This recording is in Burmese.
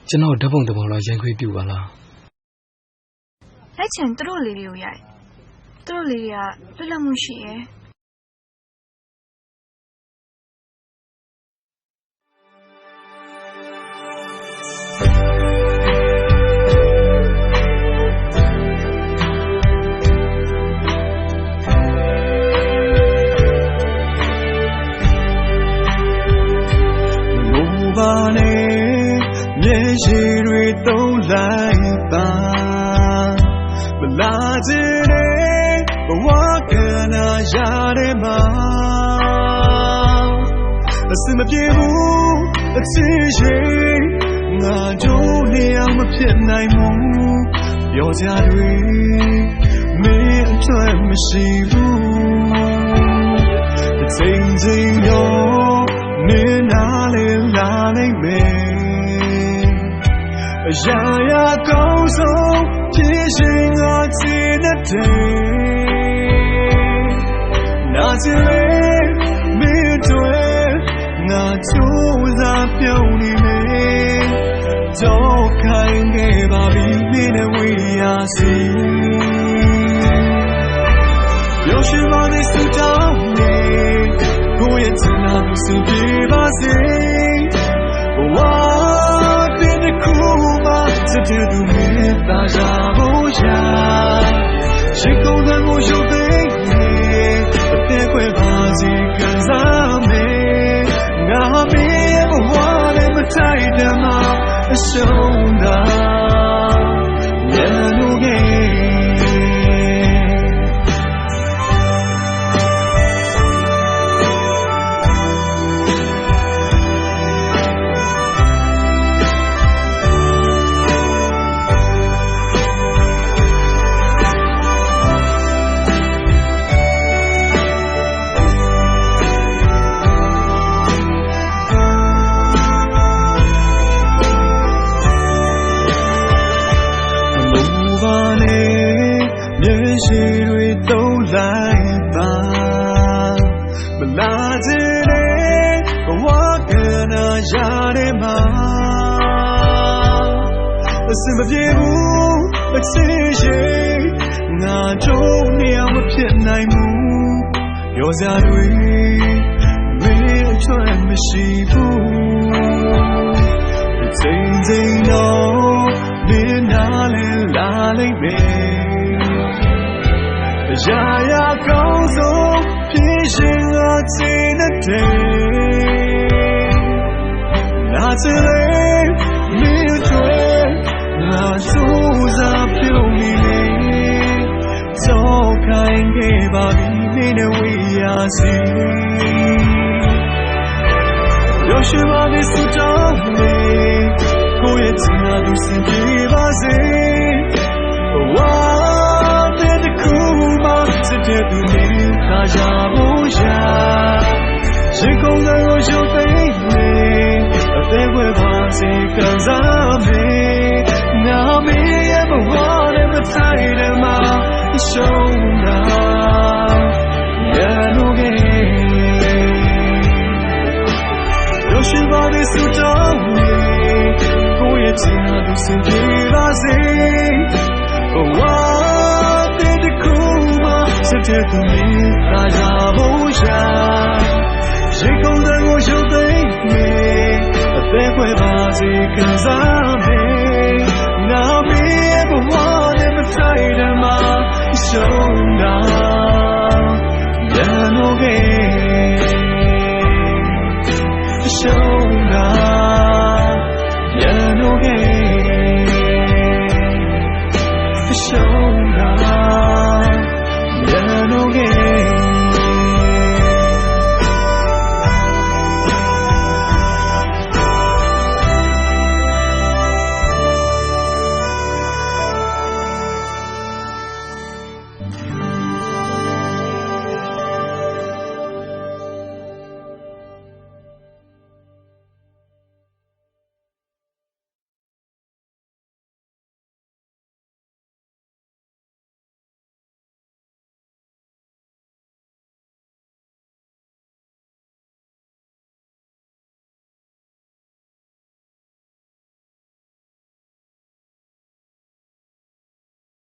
ကျွန်တော်ဓာတ်ပုံတစ်ပုံလောက်ရိုက်ခွင့်ပြုပါလားလိုက်ချင်သူတို့လေးတွေကိုရိုက်သူတို့လေးတွေကလွတ်လပ်မှုရှိရဲ့ရှိတွေတုံးလိုက်ပါမလာခြင်းနဲ့ဘဝကနာရတဲ့မှာအစမပြေဘူးအချစ်ရှိငါတို့နေရာမဖြစ်နိုင်ဘူးပြောကြတွေမင်းအတွက်မရှိဘူးချိန်ချိန်တော့မင်းနာလေလာနိုင်မယ်ရာရာကောင်းဆုံးဖြစ်ရှင်ငါချင်တဲ့နာချင်လေမင်းတို့ငါချိုးစားပြုံးနေမယ်တော့ခိုင်းခဲ့ပါပြီမင်းနဲ့ဝေးရစီပြောရှိပါသေးစတောင်းနေကိုယ့်ရဲ့ချင်တာကိုစုပြေပါစေဝါ这都没大家不下，谁口的我有对你，别会把自己跟上没，我没也不花那么太的嘛，兄弟，也努给。ရှိတွေတုံးလိုက်ပါမလာခြင်းနဲ့ဘဝကနာရတဲ့မှာအစမပြေဘူးအချစ်ရှိငါတို့နေရာမဖြစ်နိုင်ဘူးပြောစရာတွေမင်းအတွက်မရှိဘူးချိန်ချိန်တော့မင်းနာလေလာလိုက်မယ်ရာရာကောင်းဆုံးဖြစ်ရှင်ငါချင်တဲ့နာချင်လေမင်းတို့ငါစိုးစားပြုံးနေလေတော့ခိုင်းခဲ့ပါပြီမင်းနဲ့ဝေးရစီရောက်ရှိပါပြီစတောင်းလေကိုယ့်ရဲ့ချင်တာကိုစင်ပြေပါစေဝါ这都没大家不下，谁空的我就被你，别会把自己跟上没，那没也不花那么太的嘛，兄弟，也努给，有时把你苏找你，我也尽量都是给把谁，我。这都没大家不下，谁空的我就对你，别会把自己跟上没，那没也不花那么太的嘛，兄弟，也努给。